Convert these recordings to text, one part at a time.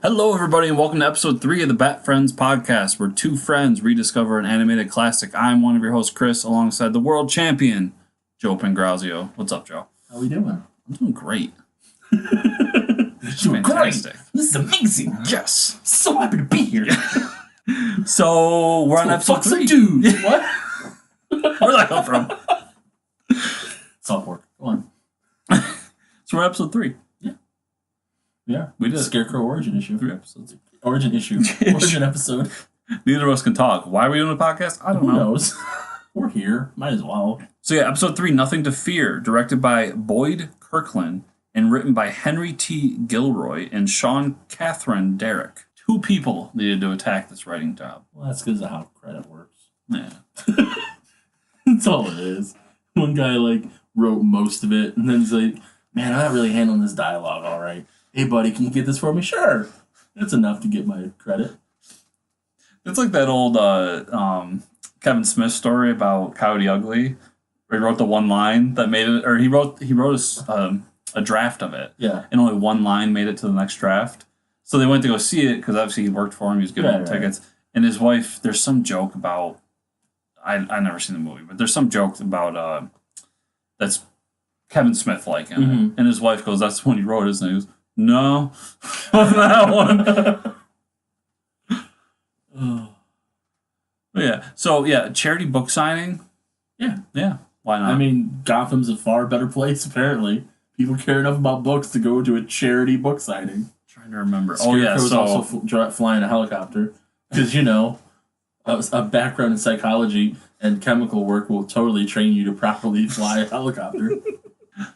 Hello, everybody, and welcome to episode 3 of the Bat Friends podcast, where two friends rediscover an animated classic. I'm one of your hosts, Chris, alongside the world champion, Joe Pangrazio. What's up, Joe? How are we doing? I'm doing great. It's fantastic. Great. This is amazing. Yes. So happy to be here. So, we're on episode 3. Dude. What? Where'd that come from? Soft work. Go on. So, we're on episode 3. Yeah. We did. Scarecrow origin issue. 3 episodes. Origin issue. Origin episode. Neither of us can talk. Why are we doing a podcast? I don't know. Who knows? We're here. Might as well. So, yeah, episode 3, Nothing to Fear, directed by Boyd Kirkland and written by Henry T. Gilroy and Sean Catherine Derrick. 2 people needed to attack this writing job. Well, that's because of how credit works. Yeah. That's all it is. One guy, wrote most of it, and then he's like, man, I'm not really handling this dialogue all right. Hey, buddy, can you get this for me? Sure. That's enough to get my credit. It's like that old Kevin Smith story about Coyote Ugly, where he wrote the one line that made it, or he wrote a draft of it. Yeah. And only one line made it to the next draft. So they went to go see it, because obviously he worked for him, he was giving him tickets. And his wife, there's some joke about, I've never seen the movie, but there's some joke about, that's Kevin Smith like in it. And his wife goes, that's when he wrote his, and he goes, no, that one. Yeah. So yeah, charity book signing. Yeah. Yeah. Why not? I mean, Gotham's a far better place, apparently. People care enough about books to go to a charity book signing. Trying to remember. Scarecrow's also flying a helicopter. Because, a background in psychology and chemical work will totally train you to properly fly a helicopter.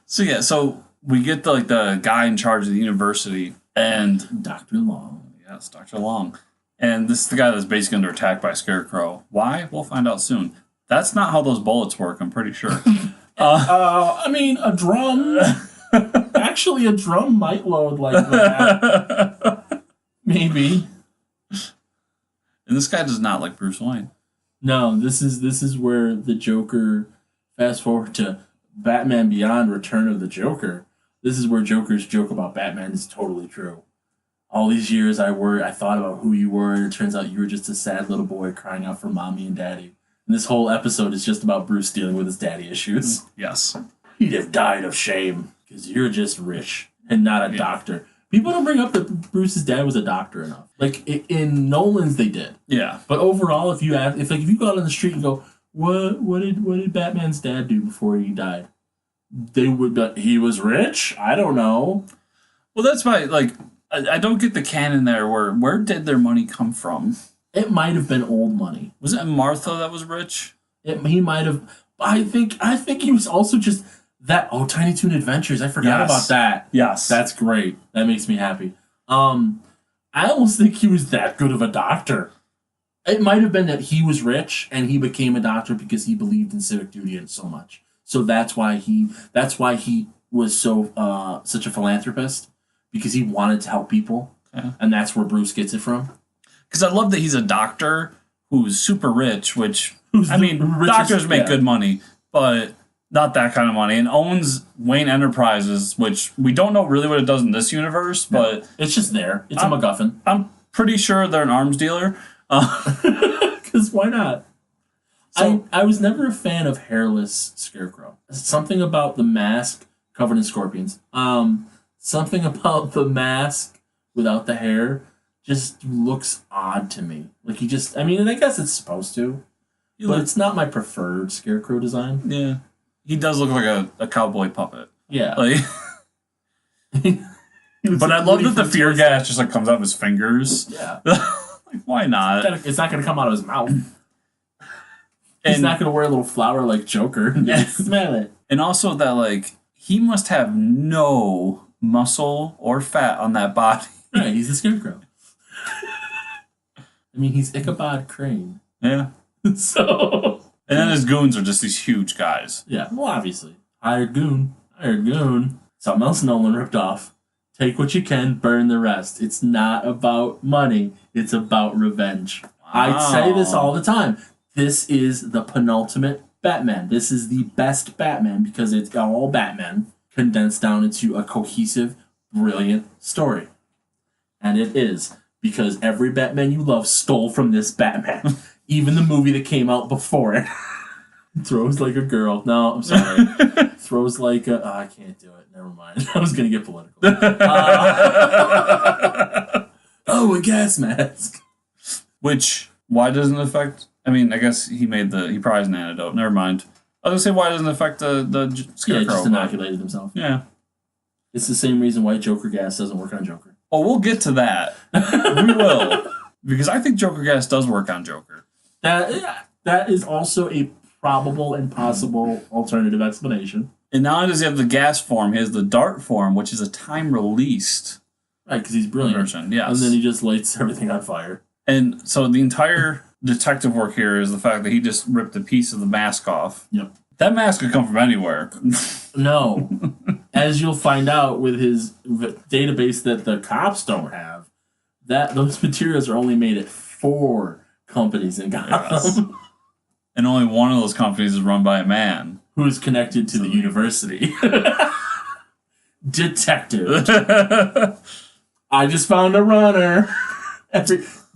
So we get the guy in charge of the university, and Dr. Long. Yes, Dr. Long. And this is the guy that's basically under attack by Scarecrow. Why? We'll find out soon. That's not how those bullets work, I'm pretty sure. I mean, a drum. Actually, a drum might load like that. Maybe. And this guy does not like Bruce Wayne. No, this is where the Joker, fast forward to Batman Beyond Return of the Joker. This is where Joker's joke about Batman is totally true. All these years I thought about who you were, and it turns out you were just a sad little boy crying out for mommy and daddy. And this whole episode is just about Bruce dealing with his daddy issues. Yes. He'd have died of shame, because you're just rich and not a doctor. People don't bring up that Bruce's dad was a doctor enough. In Nolan's, they did. Yeah. But overall, if you go out on the street and go, what did Batman's dad do before he died? They would be, he was rich? I don't know. Well, that's why, I don't get the canon there where did their money come from? It might have been old money. Was it Martha that was rich? He might have. I think he was also just that. Oh, Tiny Toon Adventures. I forgot about that. Yes. That's great. That makes me happy. I almost think he was that good of a doctor. It might have been that he was rich and he became a doctor because he believed in civic duty and so much. So that's why he was so such a philanthropist, because he wanted to help people. Okay. And that's where Bruce gets it from. Because I love that he's a doctor who's super rich, doctors make good money, but not that kind of money, and owns Wayne Enterprises, which we don't know really what it does in this universe, but it's just there. It's a MacGuffin. I'm pretty sure they're an arms dealer. Because why not? So, I was never a fan of hairless Scarecrow. Something about the mask covered in scorpions. Something about the mask without the hair just looks odd to me. I guess it's supposed to, but it's not my preferred Scarecrow design. Yeah. He does look like a cowboy puppet. Yeah. But I love that the fear gas just comes out of his fingers. Yeah. Why not? It's not going to come out of his mouth. He's not going to wear a little flower like Joker. Yeah. Smell it. And also that he must have no muscle or fat on that body. Right, he's a Scarecrow. He's Ichabod Crane. Yeah. So. And then his goons are just these huge guys. Yeah, well, obviously. Hired goon. Something else Nolan ripped off. Take what you can, burn the rest. It's not about money. It's about revenge. Wow. I say this all the time. This is the penultimate Batman. This is the best Batman because it's all Batman condensed down into a cohesive, brilliant story. And it is. Because every Batman you love stole from this Batman. Even the movie that came out before it. Throws like a girl. No, I'm sorry. Throws like a... I can't do it. Never mind. I was going to get political. Oh, a gas mask. Which, why doesn't it affect... I mean, I guess he probably has an antidote. Never mind. I was going to say, why doesn't it affect the Scarecrow? Yeah, just inoculated himself. Yeah. It's the same reason why Joker gas doesn't work on Joker. Oh, we'll get to that. We will. Because I think Joker gas does work on Joker. That is also a probable and possible alternative explanation. And not only does he have the gas form, he has the dart form, which is a time-released right, because he's brilliant. version. Yes. And then he just lights everything on fire. And so the entire detective work here is the fact that he just ripped a piece of the mask off. Yep. That mask could come from anywhere. No. As you'll find out with his database that the cops don't have, that those materials are only made at 4 companies in Gotham. Yes. And only one of those companies is run by a man. Who is connected to the university. Detective. I just found a runner.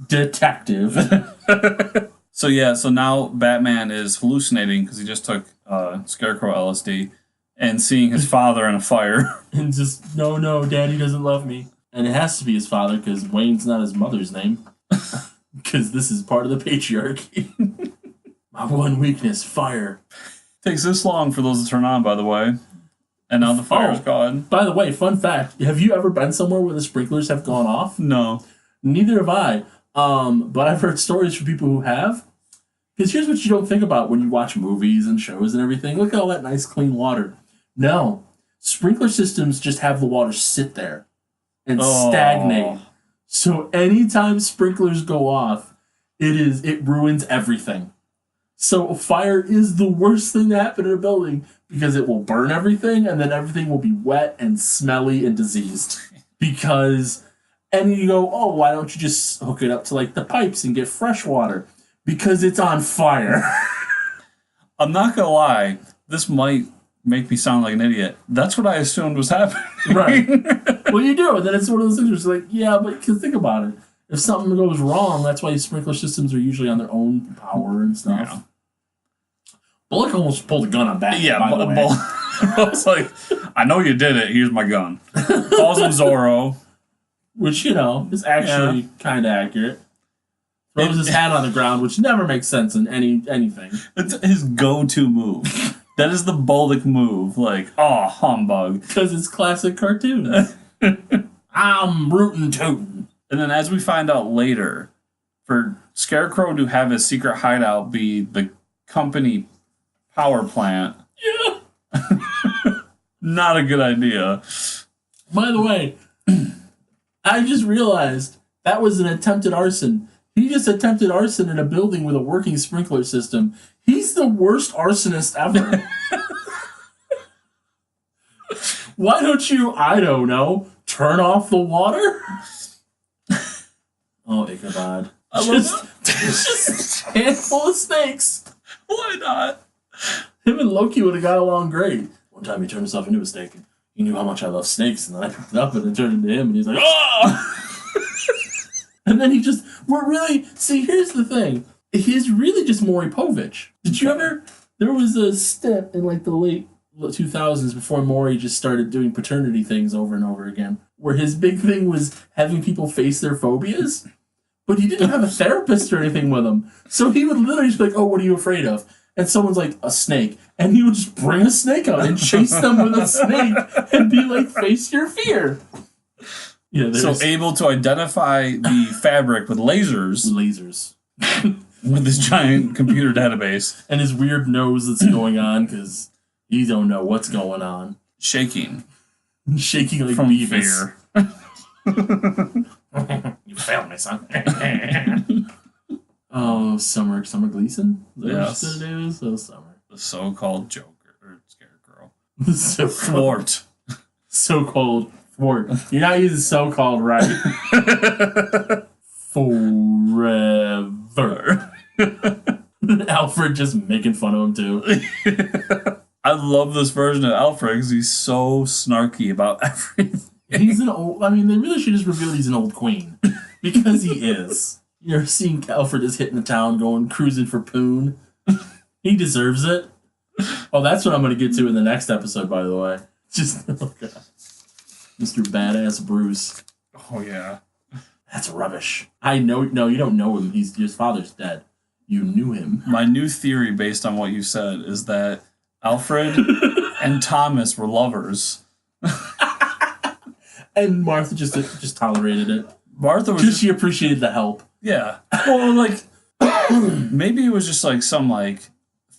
Detective. So now Batman is hallucinating because he just took Scarecrow LSD and seeing his father in a fire. And just, no, Daddy doesn't love me. And it has to be his father because Wayne's not his mother's name. Because this is part of the patriarchy. My one weakness, fire. Takes this long for those to turn on, by the way. And now the fire's gone. By the way, fun fact. Have you ever been somewhere where the sprinklers have gone off? No. Neither have I. But I've heard stories from people who have. Because here's what you don't think about when you watch movies and shows and everything. Look at all that nice clean water. No. Sprinkler systems just have the water sit there and stagnate. So anytime sprinklers go off, it ruins everything. So fire is the worst thing to happen in a building because it will burn everything and then everything will be wet and smelly and diseased. And you go, oh, why don't you just hook it up to like the pipes and get fresh water? Because it's on fire. I'm not going to lie. This might make me sound like an idiot. That's what I assumed was happening. Right. Well, you do. And then it's one of those things where it's like, yeah, but think about it. If something goes wrong, that's why sprinkler systems are usually on their own power and stuff. Yeah. Bullock almost pulled a gun on Batman. Yeah, by the way. I was like, I know you did it. Here's my gun. Calls him Zorro. Which, is actually kind of accurate. Throws his hat on the ground, which never makes sense in anything. It's his go-to move. That is the Bullock move. Like, humbug. Because it's classic cartoon. I'm rootin' tootin'. And then as we find out later, for Scarecrow to have his secret hideout be the company power plant. Yeah. Not a good idea. By the way, I just realized that was an attempted arson. He just attempted arson in a building with a working sprinkler system. He's the worst arsonist ever. Why don't you, I don't know, turn off the water? Oh, Ichabod. Just a handful of snakes. Why not? Him and Loki would have got along great. One time he turned himself into a snake. He knew how much I love snakes, and then I picked it up and it turned into him, and he's like, oh! And then here's the thing. He's really just Maury Povich. Did you ever, there was a stint in like the late 2000s before Maury just started doing paternity things over and over again, where his big thing was having people face their phobias, but he didn't have a therapist or anything with him. So he would literally just be like, oh, what are you afraid of? And someone's like, a snake. And he would just bring a snake out and chase them with a snake and be like, face your fear. Yeah, so able to identify the fabric with lasers. With this giant computer database. And his weird nose that's going on because he don't know what's going on. Shaking like from Beavis. Fear. You failed me, son. Oh, Summer Gleason? Yes. Oh, Summer. The so-called Joker, or Scarecrow. Thwart. So-called thwart. You're not using so-called right. Forever. Alfred just making fun of him, too. I love this version of Alfred because he's so snarky about everything. He's an old... I mean, they really should just reveal he's an old queen. Because he is. You're seeing Alfred is hitting the town, going cruising for poon. He deserves it. Oh, that's what I'm going to get to in the next episode, by the way. Just, oh God. Mr. Badass Bruce. Oh, yeah. That's rubbish. I know... No, you don't know him. His father's dead. You knew him. My new theory, based on what you said, is that Alfred and Thomas were lovers. And Martha just tolerated it. Martha was just... She appreciated the help. Yeah. Well, like, maybe it was just like some, like,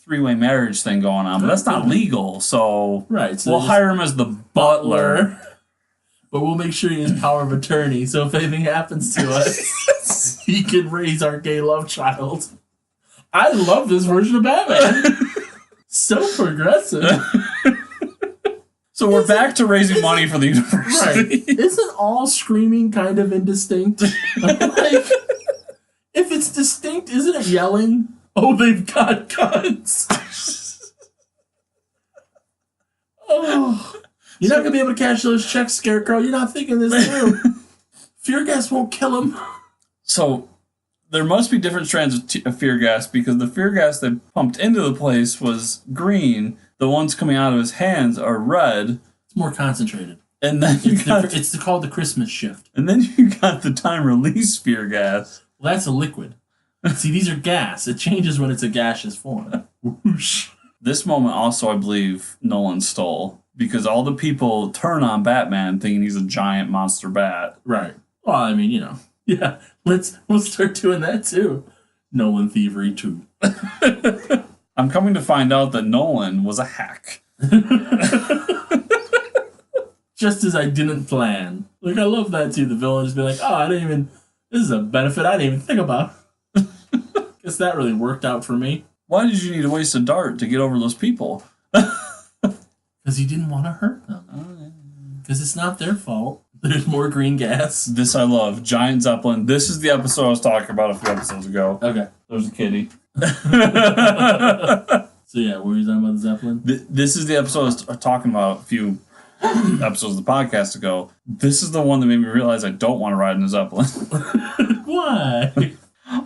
three-way marriage thing going on, but that's not legal, so... Right. So we'll hire him as the butler. But we'll make sure he has power of attorney, so if anything happens to us, he can raise our gay love child. I love this version of Batman. So progressive. So we're back to raising money for the university. Right. Isn't all screaming kind of indistinct? Like, if it's distinct, isn't it yelling? Oh, they've got guns. Oh. You're not going to be able to cash those checks, Scarecrow. You're not thinking this through. Fear gas won't kill him. So... there must be different strands of fear gas because the fear gas they pumped into the place was green. The ones coming out of his hands are red. It's more concentrated. And then it's called the Christmas shift. And then you got the time release fear gas. Well, that's a liquid. See, these are gas. It changes when it's a gaseous form. Whoosh. This moment also, I believe, Nolan stole because all the people turn on Batman thinking he's a giant monster bat. Right. Well, I mean, you know. Yeah, we'll start doing that too. Nolan thievery too. I'm coming to find out that Nolan was a hack. Just as I didn't plan. Like, I love that too. The villain just be like, oh, this is a benefit I didn't even think about. Guess that really worked out for me. Why did you need to waste a dart to get over those people? Because he didn't want to hurt them. Because it's not their fault. There's more green gas. This I love. Giant Zeppelin. This is the episode I was talking about a few episodes ago. Okay. There's a kitty. So yeah, what were you talking about the Zeppelin? This is the episode I was talking about a few episodes of the podcast ago. This is the one that made me realize I don't want to ride in a Zeppelin. Why?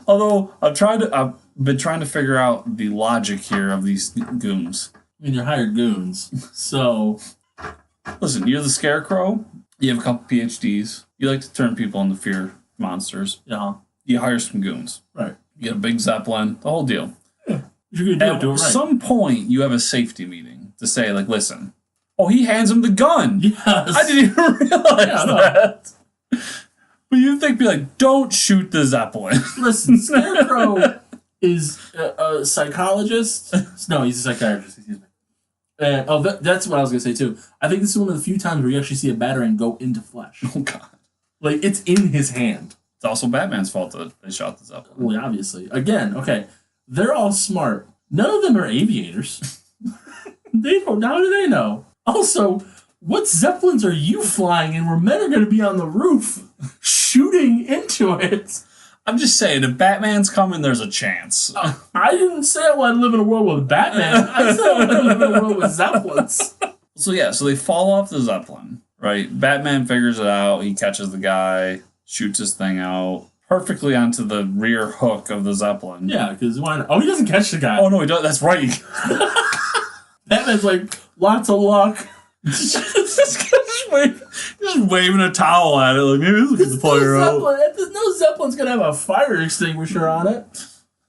Although I've been trying to figure out the logic here of these goons. I mean, you're hired goons. So... Listen, you're the Scarecrow. You have a couple PhDs. You like to turn people into fear monsters. Yeah. You hire some goons. Right. You get a big Zeppelin. The whole deal. Yeah. You're gonna do it right. At some point, you have a safety meeting to say, like, listen. Oh, he hands him the gun. Yes. I didn't even realize that. But you'd think, be like, don't shoot the Zeppelin. Listen, Scarecrow is a psychologist. No, he's a psychiatrist. Excuse me. That's what I was going to say, too. I think this is one of the few times where you actually see a Batarang go into flesh. Oh, God. Like, it's in his hand. It's also Batman's fault that they shot the Zeppelin. Well, obviously. Again, okay, they're all smart. None of them are aviators. They don't. How do they know? Also, what Zeppelins are you flying in where men are going to be on the roof shooting into it? I'm just saying, if Batman's coming, there's a chance. I didn't say I want to live in a world with Batman. I said I want to live in a world with Zeppelins. So they fall off the Zeppelin, right? Batman figures it out. He catches the guy, shoots his thing out perfectly onto the rear hook of the Zeppelin. Yeah, because why not? Oh, he doesn't catch the guy. Oh, no, he doesn't. That's right. Batman's like, lots of luck. just waving a towel at it, like, maybe this will get the player out. No Zeppelin's gonna have a fire extinguisher on it.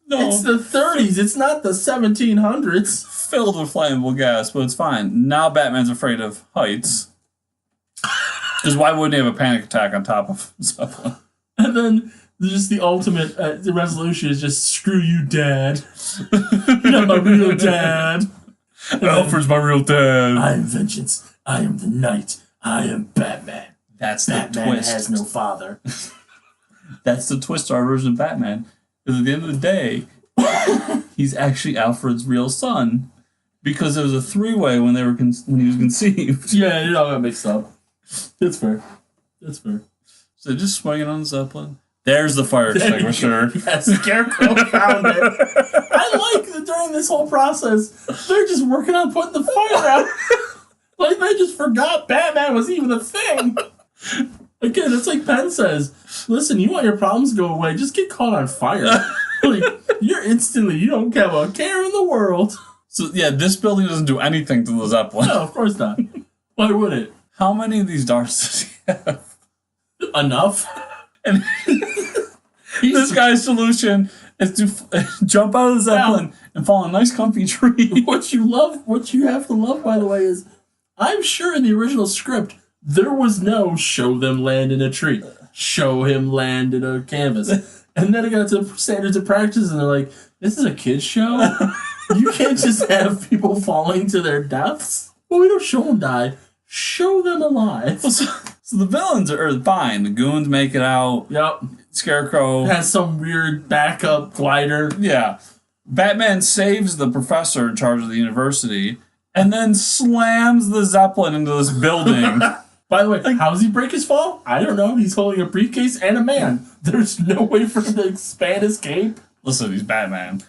No. It's the 30s, it's not the 1700s. Filled with flammable gas, but it's fine. Now Batman's afraid of heights. Because why wouldn't he have a panic attack on top of Zeppelin? And then just the ultimate the resolution is just, screw you, Dad. You're not my real dad. Alfred's my real dad. I am vengeance. I am the knight. I am Batman. That's the Batman twist. has no father. That's the twist to our version of Batman. Because at the end of the day, he's actually Alfred's real son. Because it was a three-way when they were when he was conceived. Yeah, it all got mixed up. That's fair. That's fair. So just swinging on the Zeppelin. There's the fire extinguisher. Yes, Scarecrow found it. I like that during this whole process, they're just working on putting the fire out. Like they just forgot Batman was even a thing. Again, it's like Penn says, listen, you want your problems to go away, just get caught on fire. Like, you don't have a care in the world. So, yeah, this building doesn't do anything to the Zeppelin. No, of course not. Why would it? How many of these darts does he have? Enough. And this guy's solution is to jump out of the Zeppelin and fall in a nice comfy tree. What you have to love, by the way, is I'm sure in the original script, there was no show them land in a tree, show him land in a canvas. And then it got to standards of practice, and they're like, this is a kid's show? You can't just have people falling to their deaths? Well, we don't show them die. Show them alive. Well, so the villains are fine. The goons make it out. Yep. Scarecrow has some weird backup glider. Yeah. Batman saves the professor in charge of the university and then slams the Zeppelin into this building. By the way, how does he break his fall? I don't know. He's holding a briefcase and a man. There's no way for him to expand his cape. Listen, he's Batman.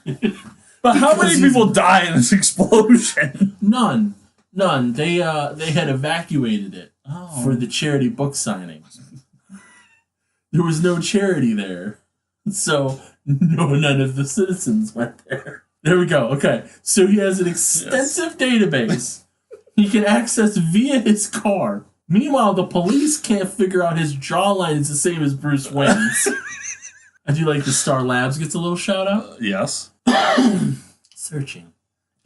But how many people die in this explosion? None. They had evacuated it for the charity book signing. There was no charity there. So none of the citizens went there. There we go. Okay. So he has an extensive database he can access via his car. Meanwhile, the police can't figure out his jawline is the same as Bruce Wayne's. I do like the Star Labs gets a little shout out. Yes. Searching.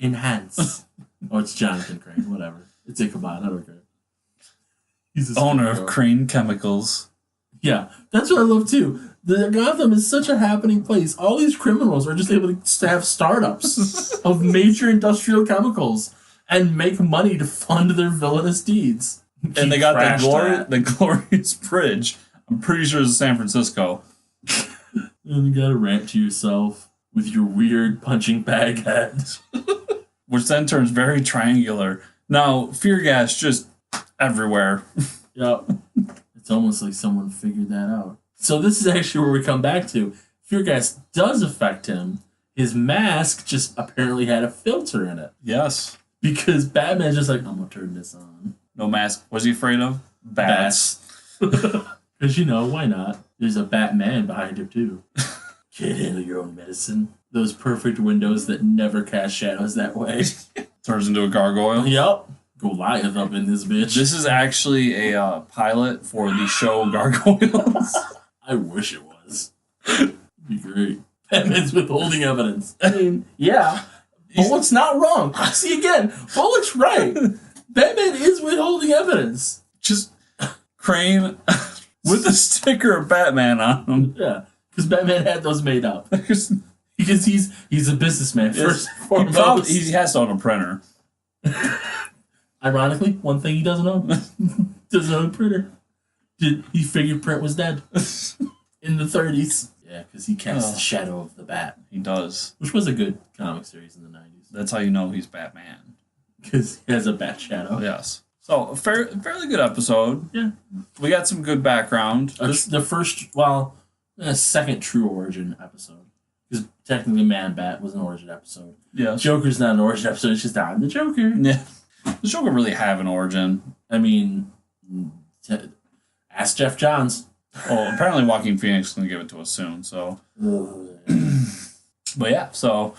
Enhance. Oh, it's Jonathan Crane. Whatever. It's Ichabod. I don't care. He's the owner of Crane Chemicals. Yeah. That's what I love, too. The Gotham is such a happening place. All these criminals are just able to have startups of major industrial chemicals and make money to fund their villainous deeds. And they got the glorious bridge. I'm pretty sure it's San Francisco. And you gotta rant to yourself with your weird punching bag head. Which then turns very triangular. Now, fear gas just everywhere. Yep. It's almost like someone figured that out. So this is actually where we come back to. Fear gas does affect him. His mask just apparently had a filter in it. Yes. Because Batman's just like, I'm gonna turn this on. No mask. Was he afraid of? Bats. Because, why not? There's a Batman behind him, too. Can't handle your own medicine. Those perfect windows that never cast shadows that way. Turns into a gargoyle. Yup. Goliath up in this bitch. This is actually a pilot for the show Gargoyles. I wish it was. It'd be great. Batman's withholding evidence. I mean, yeah. Bullock's not wrong. See, again, Bullock's right. Batman is withholding evidence. Just Crane with a sticker of Batman on him. Yeah, because Batman had those made up. Because he's a businessman, first and foremost. He has to own a printer. Ironically, one thing he doesn't own. Doesn't own a printer. He figured print was dead in the 30s. Yeah, because he casts the shadow of the bat. He does. Which was a good comic series in the 90s. That's how you know he's Batman. Because he has a bat shadow. Yes. So, a fairly good episode. Yeah. We got some good background. The first, second true origin episode. Because technically Man-Bat was an origin episode. Yeah. Joker's not an origin episode, it's just I'm the Joker. Yeah. The Joker really have an origin. I mean, ask Jeff Johns. Well, apparently Joaquin Phoenix is going to give it to us soon, so. But yeah, so.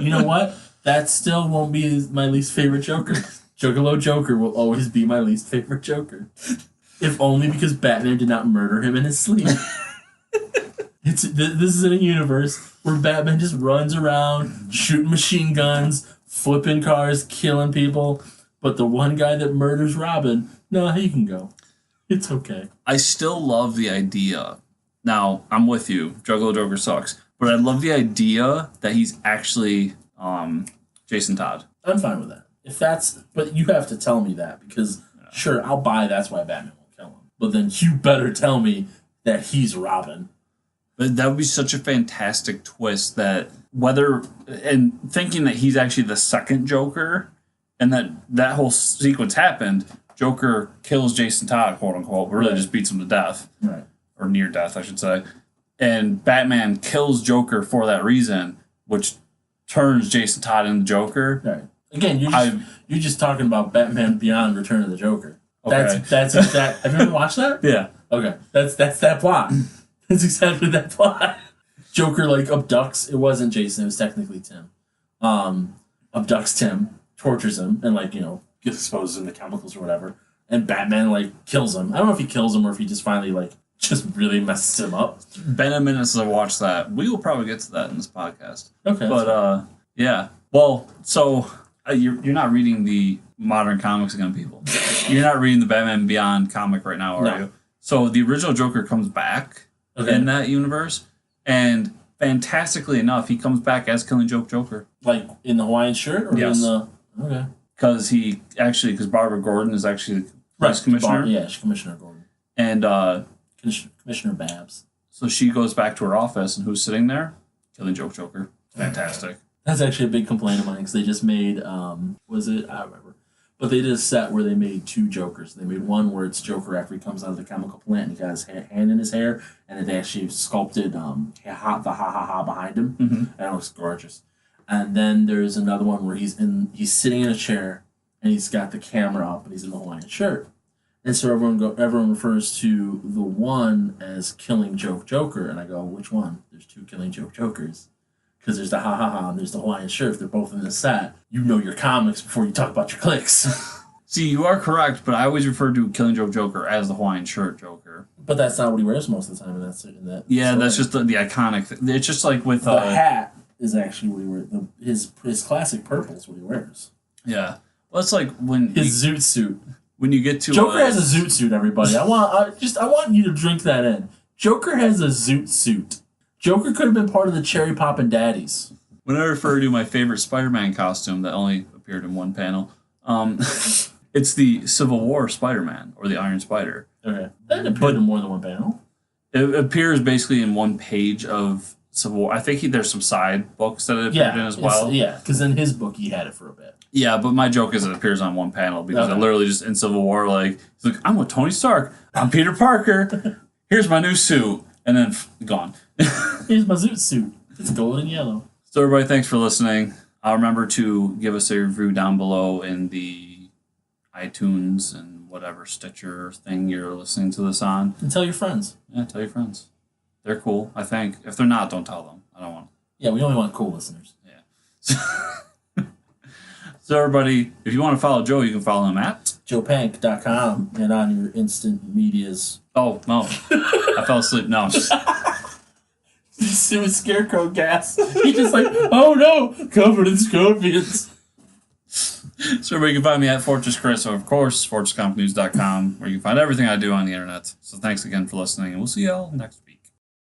You know what? That still won't be my least favorite Joker. Juggalo Joker will always be my least favorite Joker. If only because Batman did not murder him in his sleep. This is in a universe where Batman just runs around, shooting machine guns, flipping cars, killing people. But the one guy that murders Robin, no, he can go. It's okay. I still love the idea. Now, I'm with you. Juggalo Joker sucks. But I love the idea that he's actually Jason Todd. I'm fine with that. But you have to tell me that because, sure, I'll buy that's why Batman won't kill him. But then you better tell me that he's Robin. But that would be such a fantastic twist and thinking that he's actually the second Joker and that whole sequence happened, Joker kills Jason Todd, quote unquote, but really just beats him to death. Right. Or near death, I should say. And Batman kills Joker for that reason, which turns Jason Todd into Joker. Right. Again, you're just talking about Batman Beyond Return of the Joker. Okay. That's exact. Have you ever watched that? Yeah. Okay, that's that plot. That's exactly that plot. Joker like abducts. It wasn't Jason. It was technically Tim. Abducts Tim, tortures him, and exposes him to chemicals or whatever. And Batman like kills him. I don't know if he kills him or if he just finally just really messes him up. Been a minute since I watched that. We will probably get to that in this podcast. Okay. But yeah. Well, so you're not reading the modern comics again, people. You're not reading the Batman Beyond comic right now, are you? So the original Joker comes back in that universe, and fantastically enough, he comes back as Killing Joke Joker. Like in the Hawaiian shirt, or in the because Barbara Gordon is actually the police commissioner. She's Commissioner Gordon. And Commissioner Babs. So she goes back to her office, and who's sitting there? Killing Joke Joker. Fantastic. That's actually a big complaint of mine because they just made was it? I don't remember. But they did a set where they made two Jokers. They made one where it's Joker after he comes out of the chemical plant and he got his hand in his hair, and they actually sculpted the ha ha ha behind him, and it looks gorgeous. And then there's another one where he's sitting in a chair and he's got the camera up and he's in the Hawaiian shirt, and so everyone refers to the one as Killing Joke Joker, and I go, which one? There's two Killing Joke Jokers. Because there's the ha ha ha and there's the Hawaiian shirt. If they're both in the set, you know your comics before you talk about your clicks. See, you are correct, but I always refer to Killing Joke Joker as the Hawaiian shirt Joker. But that's not what he wears most of the time in that. Yeah, story. that's just the iconic thing. It's just like with the hat is actually what he wears. His classic purple is what he wears. Yeah, well, it's like when his zoot suit. When you get to Joker has a zoot suit, everybody. I want you to drink that in. Joker has a zoot suit. Joker could have been part of the Cherry Poppin' Daddies. When I refer to my favorite Spider-Man costume that only appeared in one panel, it's the Civil War Spider-Man, or the Iron Spider. Okay. That appeared in more than one panel. It appears basically in one page of Civil War. I think there's some side books that it appeared in as well. Yeah, because in his book he had it for a bit. Yeah, but my joke is it appears on one panel because it literally just in Civil War, he's like, I'm with Tony Stark. I'm Peter Parker. Here's my new suit. And then gone. Here's my zoot suit. It's gold and yellow. So everybody, thanks for listening. Remember to give us a review down below in the iTunes and whatever Stitcher thing you're listening to this on. And tell your friends. Yeah, tell your friends. They're cool, I think. If they're not, don't tell them. I don't want. Yeah, we only want cool listeners. Yeah. So everybody, if you want to follow Joe, you can follow him at joepank.com and on your instant medias. Oh, no. I fell asleep. No. It was Scarecrow gas. He's just like, oh no, covered in scorpions. So everybody can find me at Fortress Chris, or of course, fortresscompnews.com, where you can find everything I do on the internet. So thanks again for listening, and we'll see y'all next week.